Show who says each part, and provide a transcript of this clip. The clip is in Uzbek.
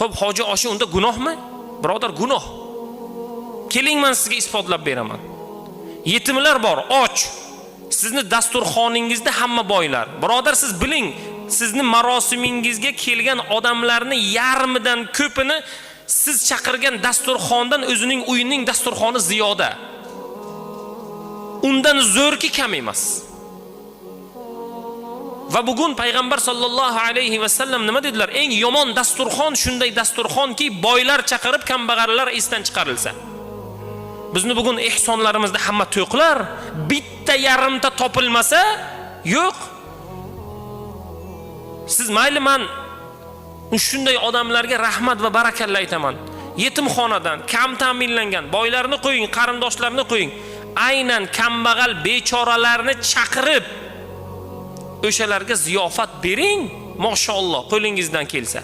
Speaker 1: Xo'p, hoji oshi unda gunohmi? Birodar, gunoh. Keling, men sizga isbotlab beraman. Yetimlar bor, och. Sizni dasturxoningizda hamma boylar. Birodar, siz biling, sizni marosimingizga kelgan odamlarni yarmidan ko'pini siz chaqirgan dasturxondan o'zining uyining dasturxoni ziyoda. Undan zo'rki kam emas. Va bugun payg'ambar sollallohu alayhi va sallam nima dedilar? Eng yomon dasturxon shunday dasturxonki, boylar chaqirib, kambag'allar esdan chiqarilsa. Bizni bugun ehsonlarimizda hamma to'qlar, bitta yarimta topilmasa, yo'q. Siz mayli, men shunday odamlarga rahmat va barakalla aytaman. Yetimxonadan, kam ta'minlangan boylarni qo'ying, qarindoshlarni qo'ying. Aynan kambag'al bechoralarni chaqirib o'shalarga ziyofat bering, mashalloh, qo'lingizdan kelsa.